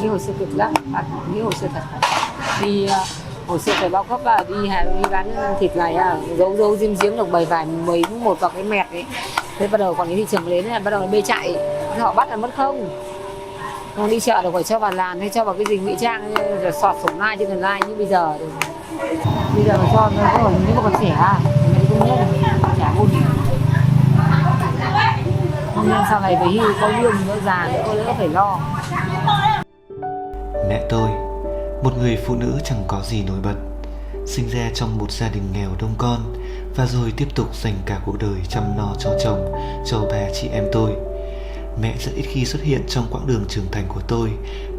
nghĩ hồi xưa cực lắm, bạn nghĩ hồi xưa thật. Đi hồi xưa phải bao cấp là đi bán thịt này giấu diêm giếm được 7 vài mấy một vào cái mẹt ấy. Thế bắt đầu còn cái thị trường đến là bắt đầu bê chạy, họ bắt là mất không. Còn đi chợ là phải cho vào làn hay cho vào cái gì ngụy trang rồi sọt sủng lai trên lai như bây giờ. Bây giờ mà cho nó nếu mà còn trẻ mình cũng nhất trả một không nên sau này về hưu có lương nó già nữa đỡ phải lo. Mẹ tôi, một người phụ nữ chẳng có gì nổi bật, sinh ra trong một gia đình nghèo đông con và rồi tiếp tục dành cả cuộc đời chăm lo cho chồng, cho ba chị em tôi. Mẹ rất ít khi xuất hiện trong quãng đường trưởng thành của tôi,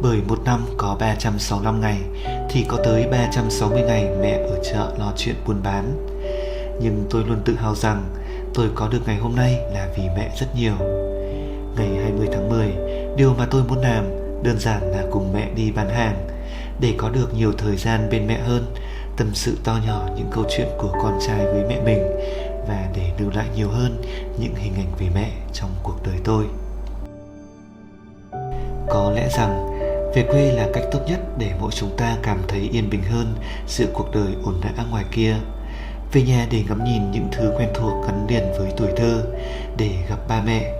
bởi một năm có 365 ngày thì có tới 360 ngày mẹ ở chợ lo chuyện buôn bán. Nhưng tôi luôn tự hào rằng tôi có được ngày hôm nay là vì mẹ rất nhiều. Ngày 20 tháng 10, điều mà tôi muốn làm đơn giản là cùng mẹ đi bán hàng, để có được nhiều thời gian bên mẹ hơn, tâm sự to nhỏ những câu chuyện của con trai với mẹ mình, và để lưu lại nhiều hơn những hình ảnh về mẹ trong cuộc đời tôi. Có lẽ rằng về quê là cách tốt nhất để mỗi chúng ta cảm thấy yên bình hơn giữa cuộc đời ồn ào ngoài kia. Về nhà để ngắm nhìn những thứ quen thuộc gắn liền với tuổi thơ, để gặp ba mẹ,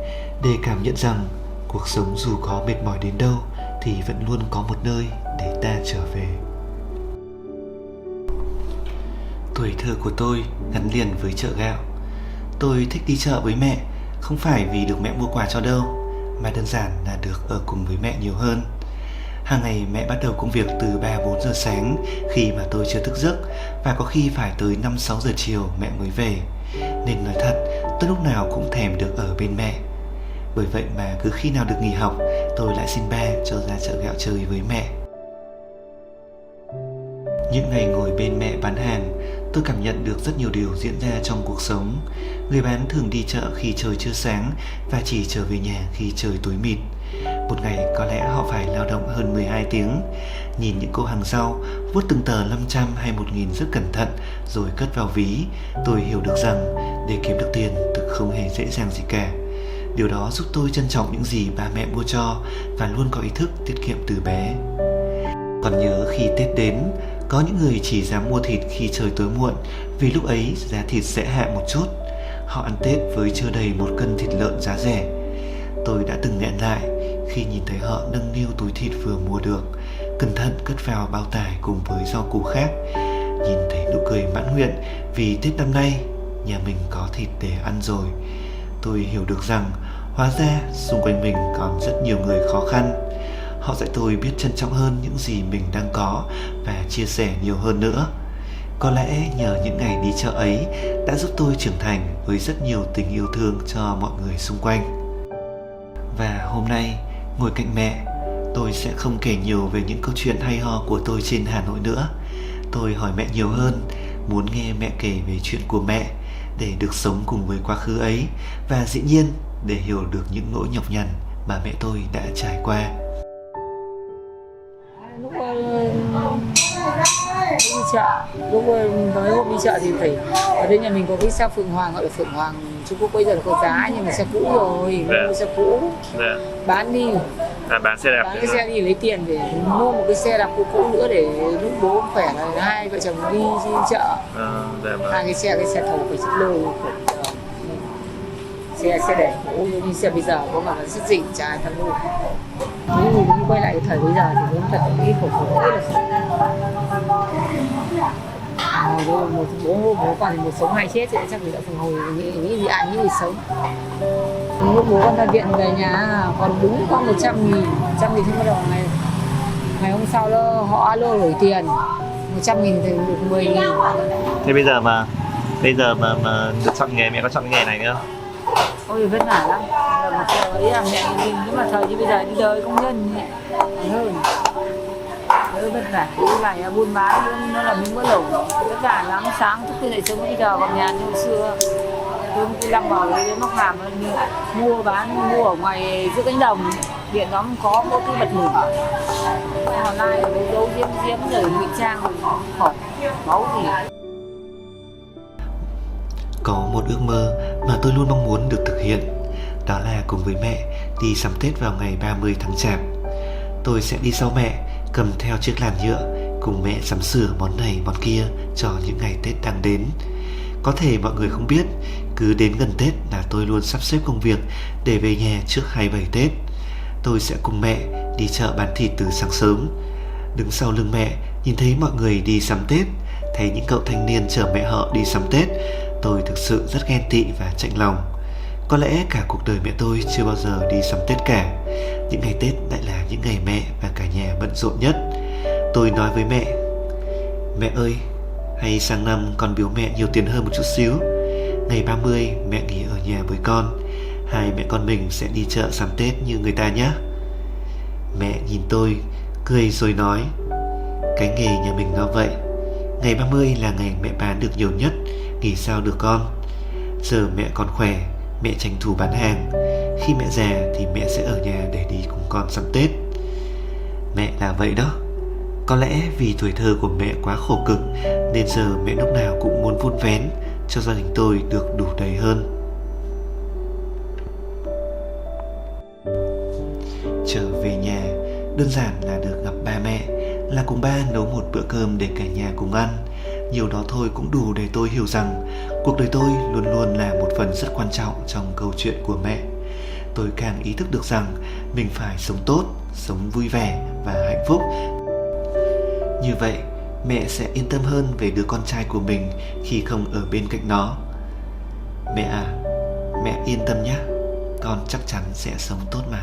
để cảm nhận rằng cuộc sống dù có mệt mỏi đến đâu thì vẫn luôn có một nơi để ta trở về. Tuổi thơ của tôi gắn liền với chợ gạo. Tôi thích đi chợ với mẹ, không phải vì được mẹ mua quà cho đâu, mà đơn giản là được ở cùng với mẹ nhiều hơn. Hàng ngày mẹ bắt đầu công việc từ 3-4 giờ sáng khi mà tôi chưa thức giấc, và có khi phải tới 5-6 giờ chiều mẹ mới về. Nên nói thật, tôi lúc nào cũng thèm được ở bên mẹ. Bởi vậy mà cứ khi nào được nghỉ học, tôi lại xin ba cho ra chợ gạo chơi với mẹ. Những ngày ngồi bên mẹ bán hàng, tôi cảm nhận được rất nhiều điều diễn ra trong cuộc sống. Người bán thường đi chợ khi trời chưa sáng và chỉ trở về nhà khi trời tối mịt. Một ngày có lẽ họ phải lao động hơn 12 tiếng. Nhìn những cô hàng rau vuốt từng tờ 500 hay 1.000 rất cẩn thận rồi cất vào ví, tôi hiểu được rằng để kiếm được tiền thực không hề dễ dàng gì cả. Điều đó giúp tôi trân trọng những gì ba mẹ mua cho và luôn có ý thức tiết kiệm từ bé. Còn nhớ khi Tết đến, có những người chỉ dám mua thịt khi trời tối muộn vì lúc ấy giá thịt sẽ hạ một chút. Họ ăn Tết với chưa đầy 1 cân thịt lợn giá rẻ. Tôi đã từng nghẹn lại khi nhìn thấy họ nâng niu túi thịt vừa mua được, cẩn thận cất vào bao tải cùng với rau củ khác. Nhìn thấy nụ cười mãn nguyện vì Tết năm nay nhà mình có thịt để ăn rồi, tôi hiểu được rằng hóa ra xung quanh mình còn rất nhiều người khó khăn. Họ dạy tôi biết trân trọng hơn những gì mình đang có và chia sẻ nhiều hơn nữa. Có lẽ nhờ những ngày đi chợ ấy đã giúp tôi trưởng thành với rất nhiều tình yêu thương cho mọi người xung quanh. Và hôm nay, ngồi cạnh mẹ, tôi sẽ không kể nhiều về những câu chuyện hay ho của tôi trên Hà Nội nữa. Tôi hỏi mẹ nhiều hơn, muốn nghe mẹ kể về chuyện của mẹ, để được sống cùng với quá khứ ấy, và dĩ nhiên để hiểu được những nỗi nhọc nhằn mà mẹ tôi đã trải qua. Lúc đi chợ, mấy hôm đi chợ thì phải ở đây nhà mình có cái xe Phượng Hoàng, gọi là Phượng Hoàng Trung Quốc, bây giờ là có giá nhưng mà xe cũ rồi, mua xe cũ bán đi, bán xe đẹp, bán cái xe đi lấy tiền để mua một cái xe đạp cũ nữa để lúc bố khỏe là hai vợ chồng đi chợ. Hai cái xe thầu phải xích lô, xe để cũ như xe bây giờ có mà nó rất dịnh trái thân luôn. Nếu mình quay lại cái thời bây giờ thì cũng thật cái khổ rất là khổ. Bố còn thì một sống hai chết thì chắc mình đã phản hồi nghĩ gì ai nghĩ gì sống. Lúc bố con ra viện về nhà còn đúng có 100.000 thì bắt đầu ngày hôm sau họ alo đổi tiền 100.000 thì được 10.000. Thế bây giờ mà được chọn nghề, mẹ có chọn cái nghề này nữa không? Ôi vất vả lắm. Một giờ ấy là mẹ mình, nhưng mà thời như bây giờ đi đời công nhân nhẹ hơn. Đỡ vất vả, đi lại buôn bán nó là miếng bữa lẩu, vất vả lắm. Sáng thức khi dậy sớm đi giờ vào nhà như hồi xưa. Tôi đi lăm vào đấy móc hàm mua ở ngoài giữa cánh đồng, điện nó có mỗi cái bật lửa. Còn lại giấu diếm rồi ngụy trang rồi khỏi máu gì. Có một ước mơ mà tôi luôn mong muốn được thực hiện, đó là cùng với mẹ đi sắm Tết vào ngày 30 tháng Chạp. Tôi sẽ đi sau mẹ, cầm theo chiếc làn nhựa, cùng mẹ sắm sửa món này món kia cho những ngày Tết đang đến. Có thể mọi người không biết, cứ đến gần Tết là tôi luôn sắp xếp công việc để về nhà trước 27 Tết. Tôi sẽ cùng mẹ đi chợ bán thịt từ sáng sớm. Đứng sau lưng mẹ, nhìn thấy mọi người đi sắm Tết, thấy những cậu thanh niên chở mẹ họ đi sắm Tết, tôi thực sự rất ghen tị và chạnh lòng. Có lẽ cả cuộc đời mẹ tôi chưa bao giờ đi sắm Tết cả. Những ngày Tết lại là những ngày mẹ và cả nhà bận rộn nhất. Tôi nói với mẹ: mẹ ơi, hay sang năm con biếu mẹ nhiều tiền hơn một chút xíu. Ngày 30 mẹ nghỉ ở nhà với con, hai mẹ con mình sẽ đi chợ sắm Tết như người ta nhé. Mẹ nhìn tôi, cười rồi nói: cái nghề nhà mình nó vậy. Ngày 30 là ngày mẹ bán được nhiều nhất, nghỉ sao được con. Giờ mẹ còn khỏe, mẹ tranh thủ bán hàng. Khi mẹ già thì mẹ sẽ ở nhà để đi cùng con sắm Tết. Mẹ là vậy đó. Có lẽ vì tuổi thơ của mẹ quá khổ cực, nên giờ mẹ lúc nào cũng muốn vun vén cho gia đình tôi được đủ đầy hơn. Trở về nhà, đơn giản là được gặp ba mẹ, là cùng ba nấu một bữa cơm để cả nhà cùng ăn. Nhiều đó thôi cũng đủ để tôi hiểu rằng cuộc đời tôi luôn luôn là một phần rất quan trọng trong câu chuyện của mẹ. Tôi càng ý thức được rằng mình phải sống tốt, sống vui vẻ và hạnh phúc. Như vậy, mẹ sẽ yên tâm hơn về đứa con trai của mình khi không ở bên cạnh nó. Mẹ à, mẹ yên tâm nhé, con chắc chắn sẽ sống tốt mà.